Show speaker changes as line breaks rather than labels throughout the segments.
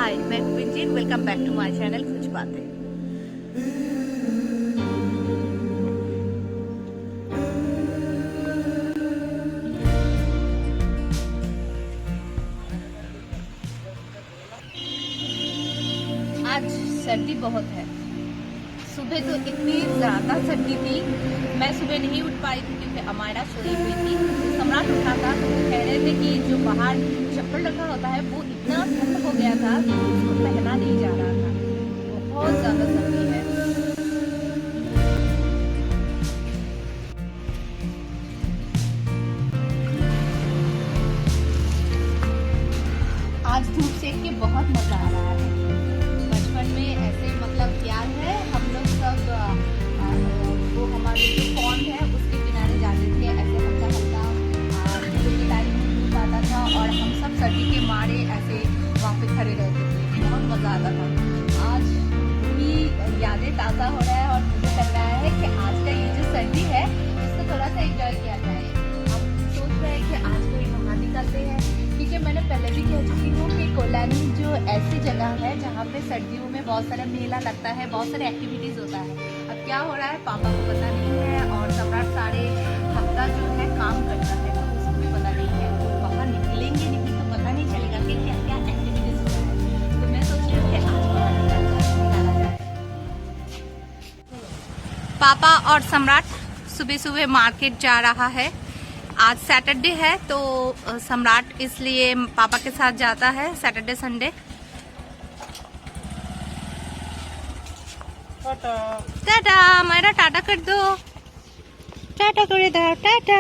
हाय, मैं हूँ Pinjeet. Welcome back to my channel कुछ बातें। आज सर्दी बहुत है। सुबह तो इतनी ज्यादा सर्दी थी, मैं सुबह नहीं उठ पाई थी क्योंकि अमायरा सोई हुई थी। सम्राट उठा था तो वो कह रहे थे कि जो बाहर चप्पल रखा होता है वो इतना ठंड हो गया था कि उसको पहना नहीं जा रहा था। बहुत ज्यादा सर्दी है। आज धूप सेक के बहुत मजा आ रहा है। बचपन में ऐसे मतलब याद है, हम लोग सब वो हमारे जो पॉन्ड है उसके किनारे जाते थे, ऐसे हल्का हल्का सुबह के टाइम धूप आता था और हम सब सर्दी के मारे ऐसे वहाँ पे खड़े रहते थे। बहुत मजा आता था। आज भी यादें ताज़ा हो रहा है और मुझे लग रहा है कि आज का ये जो सर्दी है इसको थोड़ा सा एंजॉय किया जाए। हम सोच रहे हैं कि आज कोई बाहर निकलते हैं, क्योंकि मैंने पहले भी कह चुकी हूँ कि कोलानी जो ऐसी जगह है जहाँ पे सर्दियों में बहुत सारा मेला लगता है, बहुत सारे एक्टिविटीज होता है। अब क्या हो रहा है पापा को पता नहीं है और सम्राट सारे हफ्ता जो है काम करता है तो उसको भी पता नहीं है। तो बाहर निकलेंगे नहीं तो पता नहीं चलेगा कि क्या क्या एक्टिविटीज हो रहा है। तो मैं सोच रही हूँ कि आज बाहर निकला जाए। पापा और सम्राट सुबह सुबह मार्केट जा रहा है। आज सैटरडे है तो सम्राट इसलिए पापा के साथ जाता है सैटरडे संडे। टाटा मेरा टाटा कर दो, टाटा कर दो, टाटा।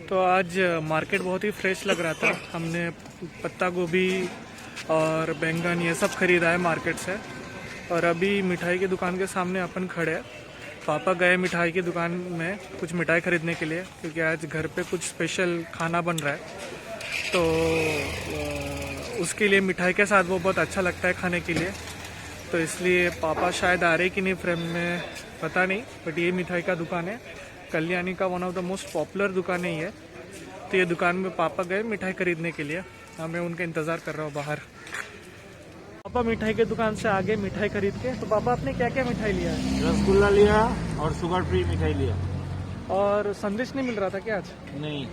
तो आज मार्केट बहुत ही फ्रेश लग रहा था। हमने पत्ता गोभी और बैंगन ये सब खरीदा है मार्केट से। और अभी मिठाई की दुकान के सामने अपन खड़े हैं। पापा गए मिठाई की दुकान में कुछ मिठाई खरीदने के लिए, क्योंकि आज घर पे कुछ स्पेशल खाना बन रहा है। तो उसके लिए मिठाई के साथ वो बहुत अच्छा लगता है खाने के लिए। तो इसलिए पापा शायद आ रहे कि नहीं फ्रेम में पता नहीं, बट ये मिठाई का दुकान है। कल्याणी का one of the most popular दुकान है ये। तो ये दुकान में पापा गए मिठाई खरीदने के लिए। मैं उनका इंतज़ार कर रहा हूँ बाहर। पापा मिठाई के दुकान से आगे मिठाई खरीद के। तो पापा आपने क्या क्या मिठाई लिया है?
रसगुल्ला लिया और शुगर फ्री मिठाई लिया।
और संदेश नहीं मिल रहा था क्या आज?
नहीं।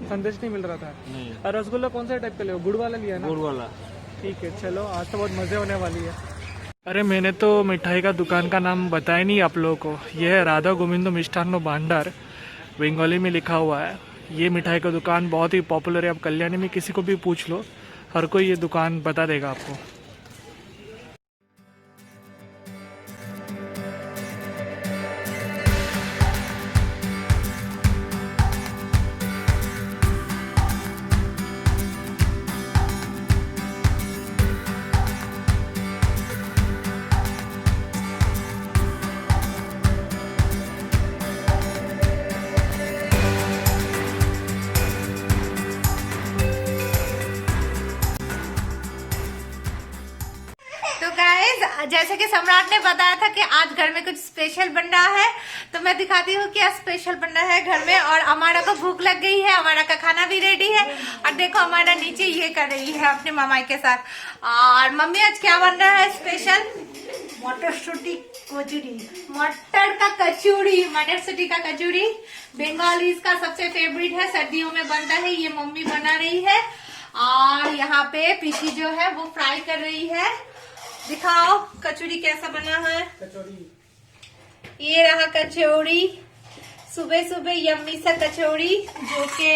संदेश नहीं मिल रहा था।
नहीं,
और रसगुल्ला कौन सा टाइप का लिया, गुड़ वाला लिया ना?
गुड़ वाला।
ठीक है, चलो आज तो बहुत मज़े होने वाली है। अरे मैंने तो मिठाई का दुकान का नाम बताया नहीं आप लोगों को। यह है राधा गोविंदो मिष्ठान्न भांडार, बंगाली में लिखा हुआ है। ये मिठाई का दुकान बहुत ही पॉपुलर है। आप कल्याणी में किसी को भी पूछ लो, हर कोई ये दुकान बता देगा आपको।
तो गाइज, जैसे कि सम्राट ने बताया था कि आज घर में कुछ स्पेशल बन रहा है, तो मैं दिखाती हूँ क्या स्पेशल बन रहा है घर में। और हमारा को भूख लग गई है, हमारा का खाना भी रेडी है। और देखो हमारा नीचे ये कर रही है अपने मामा के साथ। और मम्मी आज क्या बन रहा है स्पेशल? मटर सूटी कचौड़ी, मटर का कचौड़ी, मटर सूटी का कचौड़ी बंगाली का सबसे फेवरेट है, सर्दियों में बनता है। ये मम्मी बना रही है। और यहाँ पे पीछी जो है वो फ्राई कर रही है। दिखाओ कचौड़ी कैसा बना है। ये रहा कचौड़ी, सुबह सुबह यम्मी सा कचौड़ी जो कि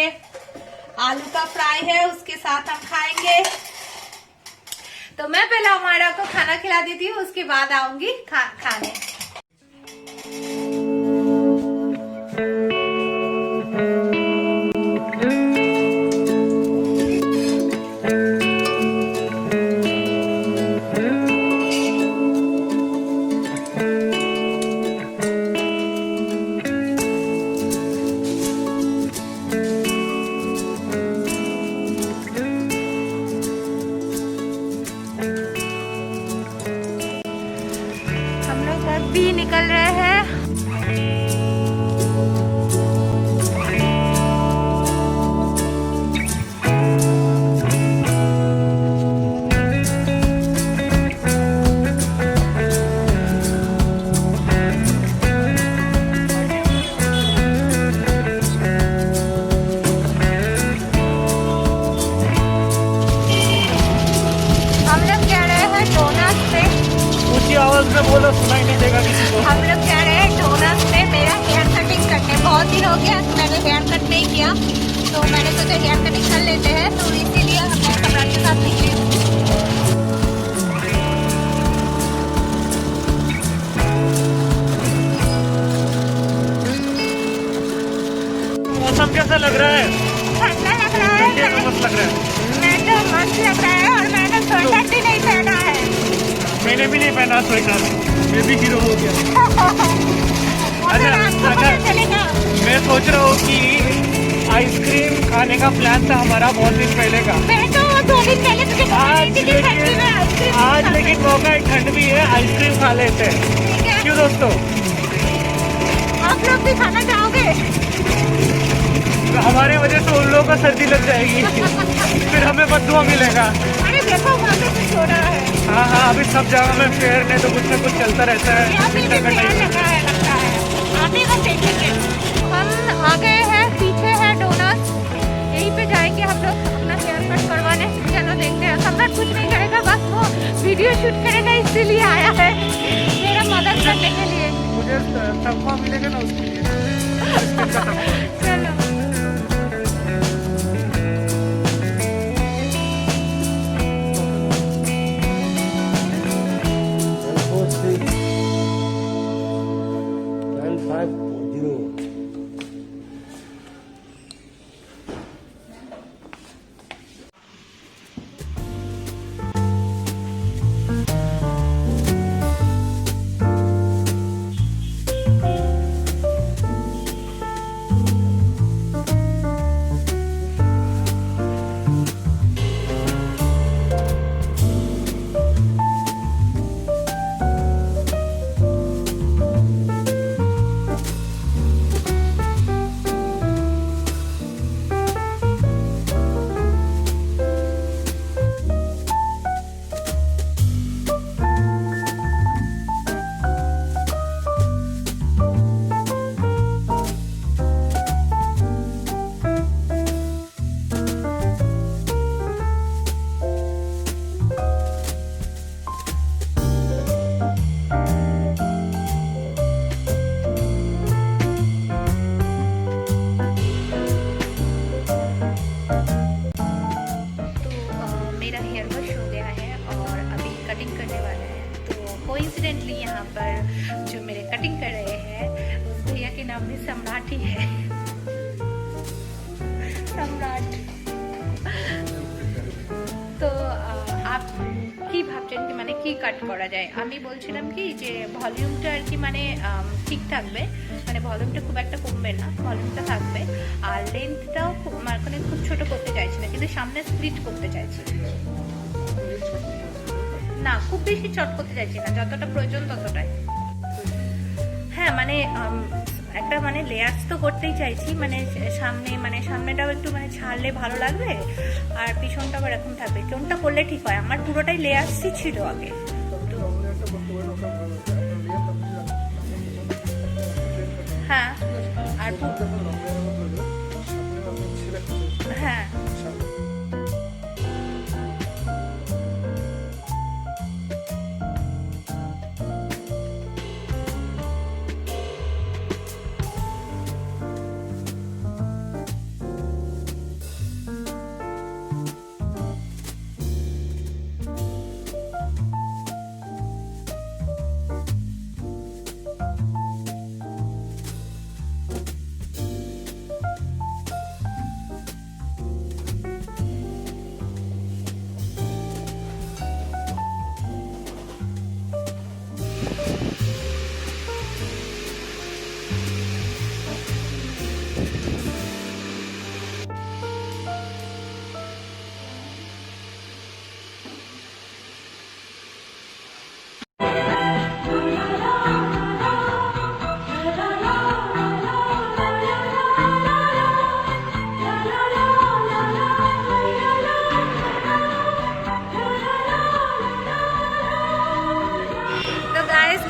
आलू का फ्राई है, उसके साथ हम खाएंगे। तो मैं पहले हमारा को खाना खिला देती हूँ, उसके बाद आऊंगी खाने। भी निकल रहे हैं। हम लोग जा रहे हैं डोनट्स पे।
ऊंची आवाज में बोलो, सुनाई नहीं देगा किसी को।
हम लोग जा रहे हैं डोनट्स पे मेरा हेयर कटिंग करने। बहुत दिन हो गया मैंने हेयर कट नहीं किया, तो मैंने सोचा हेयर कटिंग कर लेते हैं, तो इसीलिए हमने सम्राट के साथ निकले।
मौसम कैसा लग रहा है?
ठंडा लग रहा है,
मस्त लग रहा है।
मैं तो मस्त लग रहा है। और मैंने स्वेटर भी नहीं पहना है।
मैंने भी नहीं पहना स्वेटर, मैं भी हीरो हो गया। अच्छा,
चलेगा।
मैं सोच रहा हूँ कि आइसक्रीम खाने का प्लान था हमारा बहुत दिन पहले का।
मैं तो 2 दिन पहले तुझे
आज लेकिन मौका है, ठंड भी है, आइसक्रीम खा लेते हैं। क्यों दोस्तों?
आप लोग भी खाना चाहोगे?
हमारे वजह से उन लोगों को सर्दी लग जाएगी, फिर हमें बददुआ मिलेगा।
अरे देखो वहाँ पे कुछ हो रहा है।
हाँ हाँ, अभी सब जगह में फेयर नहीं तो कुछ ना कुछ चलता रहता है।
लगता है आप ही बस देखेंगे। हम आ गए हैं, पीछे है डोनट्स, यहीं पे जाएंगे हम लोग अपना हेयर कट करवाने। चलो देखते हैं। सम्राट कुछ नहीं करेगा, बस वो वीडियो शूट करेगा, इसीलिए आया है मेरा मदद करने के लिए।
मुझे तनख्वाह मिलेगा ना उसके लिए।
चलो मेरा हेयर वॉश हो गया है और अभी कटिंग करने वाला है। तो कोइंसिडेंटली यहाँ पर जो मेरे कटिंग कर रहे हैं उस भैया के नाम भी सम्राट ही है। सम्राट। তো কি ভাবছেন কি মানে কি কাট করা যায়? আমি বলছিলাম কি যে ভলিউমটা আর কি মানে ঠিক থাকবে, মানে ভলিউমটা খুব একটা কমবে না, ভলিউমটা থাকবে। আর লেন্থটাও মানে খুব ছোট করতে চাইছি না, কিন্তু সামনে স্প্লিট করতে চাইছি না, খুব বেশি চট করতে চাইছি না, যতটা প্রয়োজন ততটাই। হ্যাঁ মানে একটা মানে লেয়ার্স তো করতেই চাইছি, মানে সামনেটাও একটু মানে ছাড়লে ভালো লাগবে আর পিছনটা আবার এরকম থাকবে। কোনটা করলে ঠিক হয়? আমার পুরোটাই লেয়ার্সই ছিল আগে। তো হ্যাঁ আর হ্যাঁ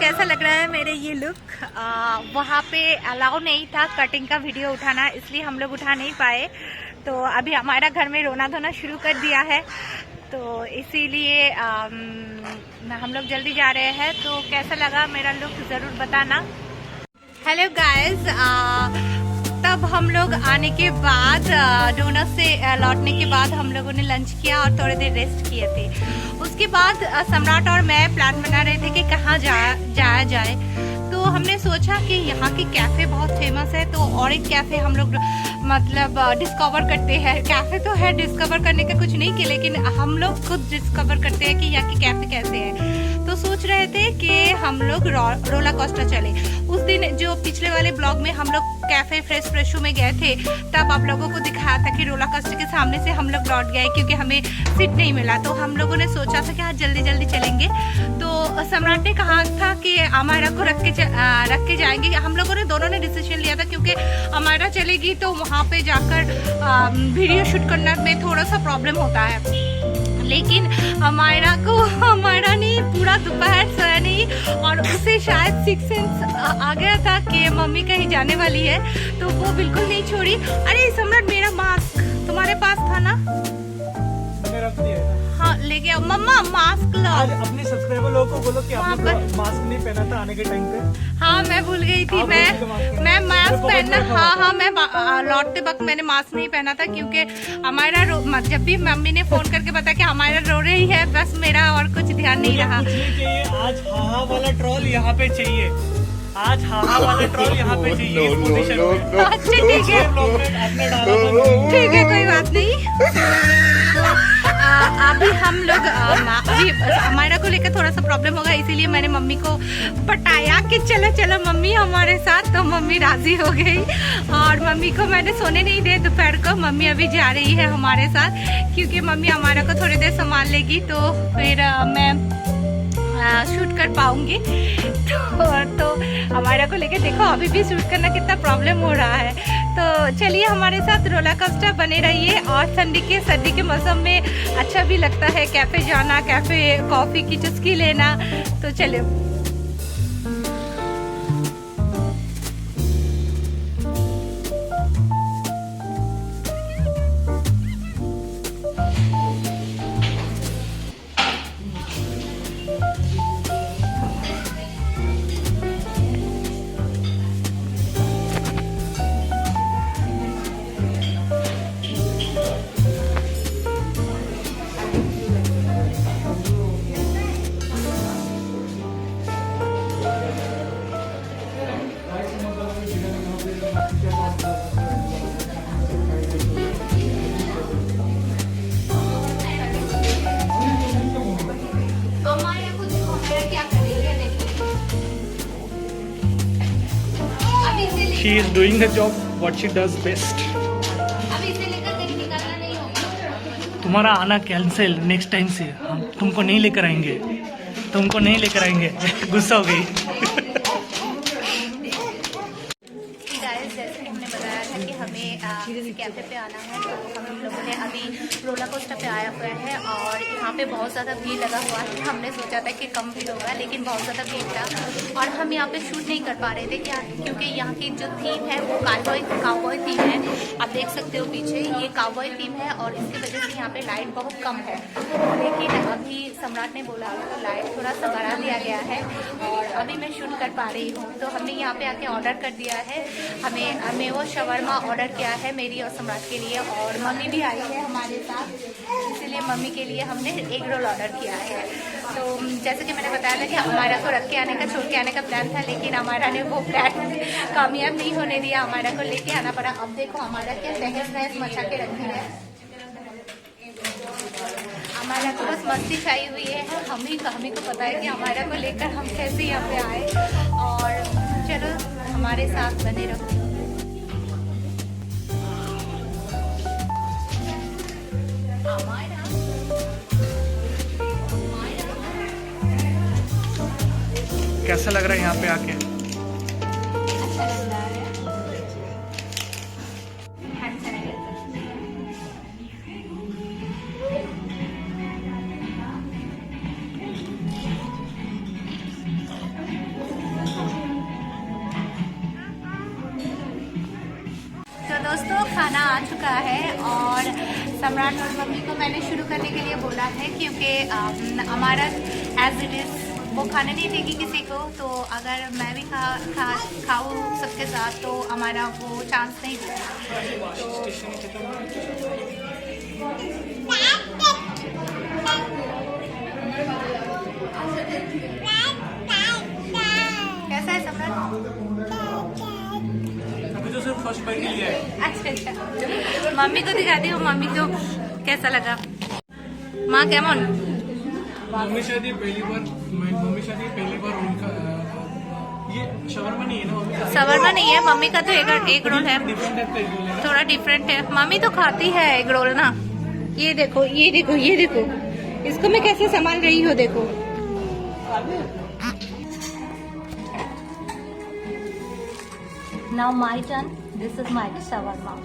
कैसा लग रहा है मेरे ये लुक? वहाँ पे अलाउ नहीं था कटिंग का वीडियो उठाना, इसलिए हम लोग उठा नहीं पाए। तो अभी हमारा घर में रोना धोना शुरू कर दिया है, तो इसीलिए हम लोग जल्दी जा रहे हैं। तो कैसा लगा मेरा लुक ज़रूर बताना। हेलो गाइस, तब हम लोग आने के बाद डोनर से लौटने के बाद हम लोगों ने लंच किया और थोड़ी देर रेस्ट किए थे। उसके बाद सम्राट और मैं प्लान बना रहे थे कि कहाँ जाया जाए। तो हमने सोचा कि यहाँ की कैफ़े बहुत फेमस है, तो और एक कैफ़े हम लोग मतलब डिस्कवर करते हैं। कैफ़े तो है, डिस्कवर करने का कुछ नहीं किया, लेकिन हम लोग खुद डिस्कवर करते हैं कि यहाँ की कैफ़े कैसे है। तो सोच रहे थे कि हम लोग रोला कोस्टर चले। उस दिन जो पिछले वाले ब्लॉग में हम लोग कैफ़े फ्रेशो में गए थे, तब आप लोगों को दिखाया था कि रोला कोस्टर के सामने से हम लोग लौट गए क्योंकि हमें सीट नहीं मिला। तो हम लोगों ने सोचा था कि आज जल्दी जल्दी चलेंगे। तो सम्राट ने कहा था कि अमायरा को रख के जाएंगे। हम लोगों ने दोनों ने डिसीजन लिया था क्योंकि अमायरा चलेगी तो वहाँ पे जाकर वीडियो शूट करने में थोड़ा सा प्रॉब्लम होता है। लेकिन अमायरा ने पूरा दोपहर सोया नहीं और उसे शायद 6 सेंस आ गया था कि मम्मी कहीं जाने वाली है, तो वो बिल्कुल नहीं छोड़ी। अरे सम्राट, मेरा मास्क तुम्हारे पास था ना?
मैंने रख दिया है।
हाँ ले गया। मम्मा मास्क लाओ।
आज अपने सब्सक्राइबर लोगों को बोलो कि आपने मास्क नहीं पहना था आने के टाइम पे।
हाँ मैं भूल गई थी। मैं मास्क पहनना, हाँ मैं लौटते वक्त मैंने मास्क नहीं पहना था क्योंकि हमारा जब भी मम्मी ने फोन करके बताया कि हमारा रो रही है, बस मेरा और कुछ ध्यान नहीं रहा।
कुछ नहीं चाहिए, आज हाहा वाला ट्रॉल यहाँ पे चाहिए। आज हाहा वाला ट्रॉल यहाँ पे चाहिए इस पोजीशन में।
अच्छा ठीक है,
आपने डाला था।
ठीक है कोई बात नहीं। अभी हम लोग अभी हमारा को लेकर थोड़ा सा प्रॉब्लम होगा, इसीलिए मैंने मम्मी को पटाया कि चलो चलो मम्मी हमारे साथ। तो मम्मी राजी हो गई और मम्मी को मैंने सोने नहीं दिया दोपहर को। मम्मी अभी जा रही है हमारे साथ क्योंकि मम्मी हमारा को थोड़ी देर संभाल लेगी, तो फिर मैं शूट कर पाऊंगी। तो हमारा को लेके देखो अभी भी शूट करना कितना प्रॉब्लम हो रहा है। तो चलिए हमारे साथ रोला कोस्टर बने रहिए। और सर्दी के मौसम में अच्छा भी लगता है कैफ़े जाना, कैफ़े कॉफ़ी की चुस्की लेना। तो चलिए
she is doing the job what she does best.
अभी इसे लेकर कहीं निकलना नहीं होगा।
तुम्हारा आना कैंसिल, नेक्स्ट टाइम से हम तुमको नहीं लेकर आएंगे, तुमको नहीं लेकर आएंगे। गुस्सा हो गई।
गाइस, जैसे कि हमने बताया था कि हमें किसी कैफे पे आना है, तो हम लोगों ने अभी रोलर कोस्टर पे आया हुआ है और यहाँ पे बहुत ज़्यादा भीड़ लगा हुआ है। हमने सोचा था कि कम भीड़ होगा, लेकिन बहुत ज़्यादा भीड़ था और हम यहाँ पे शूट नहीं कर पा रहे थे क्या, क्योंकि यहाँ की जो थीम है वो काउबॉय थीम है। आप देख सकते हो पीछे ये काउबॉय थीम है और इसकी वजह से यहाँ पे लाइट बहुत कम है। लेकिन अभी सम्राट ने बोला तो लाइट थोड़ा सा बढ़ा दिया गया है और अभी मैं शूट कर पा रही हूँ। तो हमने यहाँ पे आके ऑर्डर कर दिया है, हमें वो शवरमा ऑर्डर किया है मेरी और सम्राट के लिए, और मम्मी भी आई है हमारे साथ, इसीलिए मम्मी के लिए हमने एग रोल ऑर्डर किया है। तो जैसे कि मैंने बताया था कि हमारा को रख के आने का, छोड़ के आने का प्लान था, लेकिन हमारा ने वो प्लान कामयाब नहीं होने दिया, हमारा को लेके आना पड़ा। अब देखो हमारा क्या तहस नहस मचा के रखी है, हमारा को बस मस्ती छाई हुई है। हम ही को पता है कि हमारा को लेकर हम कैसे यहाँ पे आए, और चलो हमारे साथ बने रहो।
कैसा लग रहा है यहाँ पे आके?
अच्छा लग रहा है, अच्छा लग रहा है। तो दोस्तों खाना आ चुका है और सम्राट और मम्मी को मैंने शुरू करने के लिए बोला है, क्योंकि हमारा एज इट इज़ वो खाने नहीं देगी किसी को, तो अगर मैं भी खाऊँ सबके साथ तो हमारा वो चांस नहीं होगा। कैसा है सम्राट?
अभी तो सिर्फ फर्स्ट बाइट लिया है।
अच्छा, मम्मी को दिखाती हूँ मम्मी को कैसा लगा। माँ केमन?
मम्मी शायद ये पहली बार उनका ये शवरमा नहीं है ना? मम्मी
शवरमा नहीं है, मम्मी का तो एग रोल है,
डिफरेंट टाइप का एग रोल है ना?
थोड़ा डिफरेंट है। मम्मी तो खाती है एग रोल ना। ये देखो ये देखो ये देखो, इसको मैं कैसे संभाल रही हूँ, देखो। Now my turn. This is my shawarma.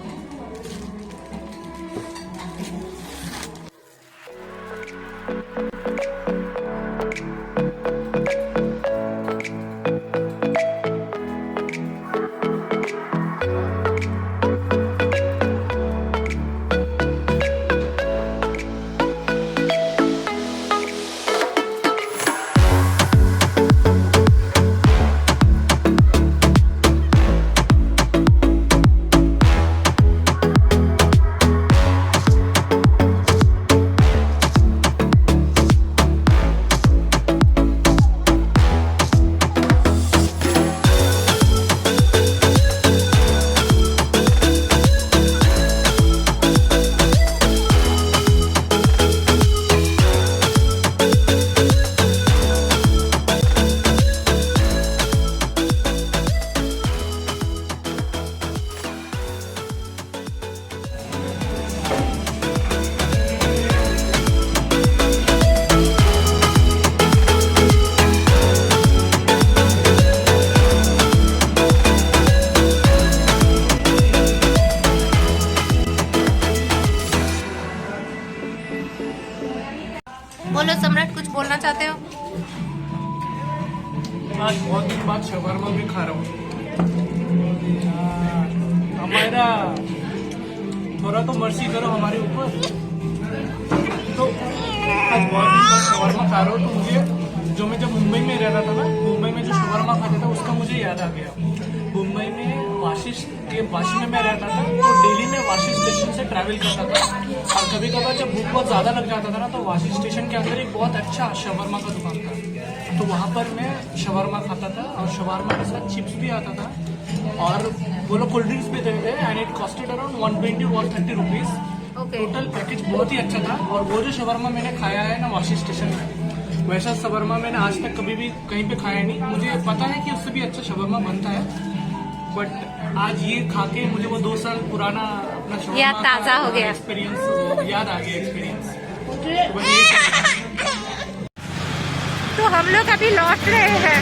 बोलो सम्राट, कुछ बोलना चाहते हो?
आज बहुत दिन बाद शवरमा भी खा रहा हूँ। हमारा थोड़ा तो मर्जी करो हमारे ऊपर। तो आज बहुत दिन बाद शवरमा खा रहा हूँ, तो मुझे जो मैं जब मुंबई में रहता था ना, मुंबई में जो शवरमा खाते था उसका मुझे याद आ गया। मुंबई में वाशी में मैं रहता था, तो डेली में वाशी स्टेशन से ट्रैवल करता था, और कभी कभार जब भूख बहुत ज़्यादा लग जाता था ना, तो वाशी स्टेशन के अंदर एक बहुत अच्छा शवरमा का दुकान था, तो वहाँ पर मैं शवरमा खाता था, और शवरमा के साथ चिप्स भी आता था, और वो लोग कोल्ड ड्रिंक्स भी देते थे, and it costed around 120 or 130 rupees. Total package बहुत ही अच्छा था। और वो जो शवरमा मैंने खाया है ना वाशी स्टेशन में, वैसा शवरमा मैंने आज तक कभी भी कहीं पे खाया नहीं। मुझे पता है कि उससे भी अच्छा शवरमा बनता है, बट
आज ये खा के मुझे वो 2 साल पुराना अपना शौक
याद ताजा हो गया।
एक्सपीरियंस याद आ गया एक्सपीरियंस।
तो हम लोग अभी लौट रहे हैं।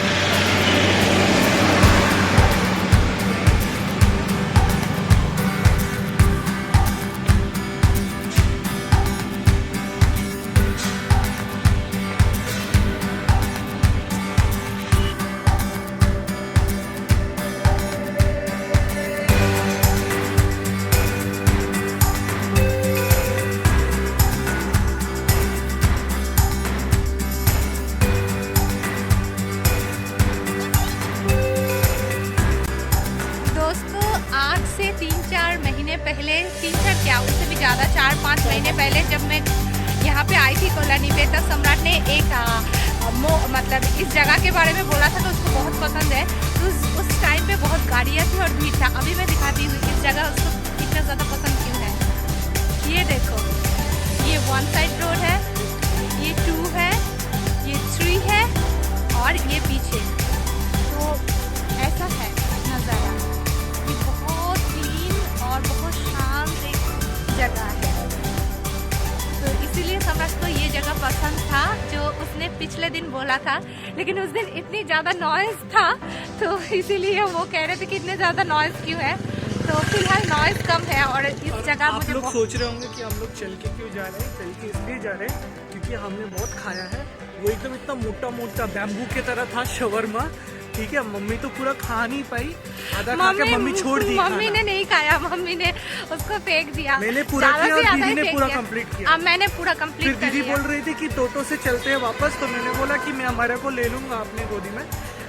पहले 3-4 क्या उससे भी ज़्यादा 4-5 महीने पहले जब मैं यहाँ पे आई थी कॉलोनी पे, तब सम्राट ने एक मतलब इस जगह के बारे में बोला था तो उसको बहुत पसंद है। तो उस टाइम पे बहुत गाड़ियाँ थी और भीड़ था। अभी मैं दिखाती हूँ इस जगह उसको इतना ज़्यादा पसंद क्यों है। ये देखो, ये 1 साइड रोड है, ये 2 है, ये 3 है और ये पीछे। तो ऐसा है नज़ारा। ये बहुत क्लीन और बहुत शांत एक जगह है। तो इसीलिए सम्राट को ये जगह पसंद था जो उसने पिछले दिन बोला था। लेकिन उस दिन इतनी ज़्यादा नॉइज़ था तो इसीलिए वो कह रहे थे कि इतने ज़्यादा नॉइज़ क्यों है। तो फिलहाल नॉइज़ कम है और इस जगह
आप लोग सोच रहे होंगे कि हम लोग चल के क्यों जा रहे हैं। चल के इसलिए जा रहे हैं क्योंकि हमने बहुत खाया है। वो एकदम इतना मोटा मोटा बैम्बू की तरह था शवरमा। ठीक है, मम्मी तो पूरा खा नहीं पाई, आधा खा के मम्मी छोड़ दी।
मम्मी ने नहीं खाया, मम्मी ने उसको फेंक दिया।
मैंने पूरा किया और दीदी ने पूरा कंप्लीट किया।
अब मैंने पूरा कंप्लीट कर
फिर दीदी
लिया।
बोल रही थी कि टोटो से चलते हैं वापस, तो मैंने बोला कि मैं हमारे को ले लूंगा अपनी गोदी में,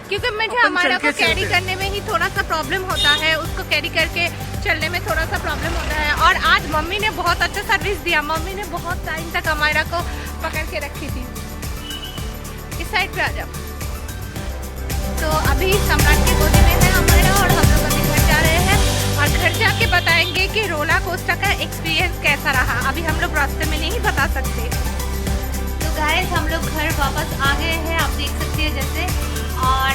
क्योंकि मुझे हमारा को कैरी करने में ही थोड़ा सा प्रॉब्लम होता है। उसको कैरी करके चलने में थोड़ा सा प्रॉब्लम होता है। और आज मम्मी ने बहुत अच्छा सर्विस दिया। मम्मी ने बहुत टाइम तक हमारा को पकड़ के रखी थी। इस साइड पे आ जाओ। तो अभी सम्राट की गोदी में है हमारा और हम लोग अभी घर जा रहे हैं और घर जाके बताएंगे कि रोलर कोस्टर का एक्सपीरियंस कैसा रहा। अभी हम लोग रास्ते में नहीं बता सकते। तो गाइस हम लोग घर वापस आ गए हैं, आप देख सकते हैं जैसे। और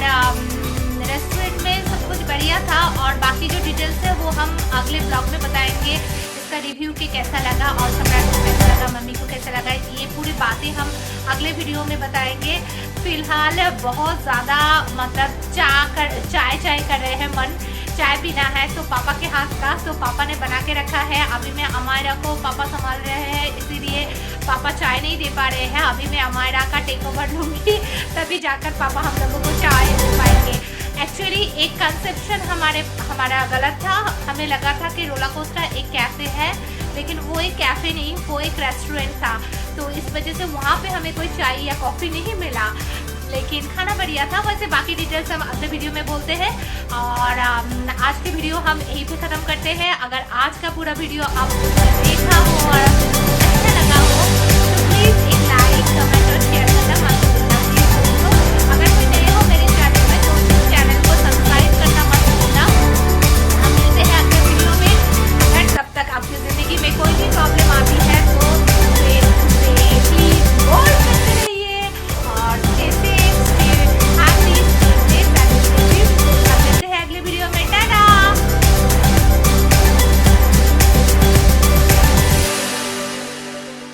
रेस्टोरेंट में सब कुछ बढ़िया था और बाकी जो डिटेल्स है वो हम अगले ब्लॉग में बताएंगे। इसका रिव्यू कि कैसा लगा और सम्राट को कैसा लगा, मम्मी को कैसा लगा, ये पूरी बातें हम अगले वीडियो में बताएंगे। फिलहाल बहुत ज़्यादा मतलब चाय कर रहे हैं मन, चाय पीना है तो पापा के हाथ का, तो पापा ने बना के रखा है। अभी मैं अमायरा को पापा संभाल रहे हैं, इसीलिए पापा चाय नहीं दे पा रहे हैं। अभी मैं अमायरा का टेक ओवर लूँगी, तभी जाकर पापा हम लोगों को चाय दे पाएंगे। एक्चुअली एक कंसेप्शन हमारा गलत था। हमें लगा था कि रोलर कोस्टर एक कैफ़े है, लेकिन वो एक कैफ़े नहीं, वो एक रेस्टोरेंट था। तो इस वजह से वहाँ पे हमें कोई चाय या कॉफ़ी नहीं मिला, लेकिन खाना बढ़िया था। वैसे बाकी डिटेल्स हम अगले वीडियो में बोलते हैं। और आज की वीडियो हम यहीं पे ख़त्म करते हैं। अगर आज का पूरा वीडियो आप देखा हो और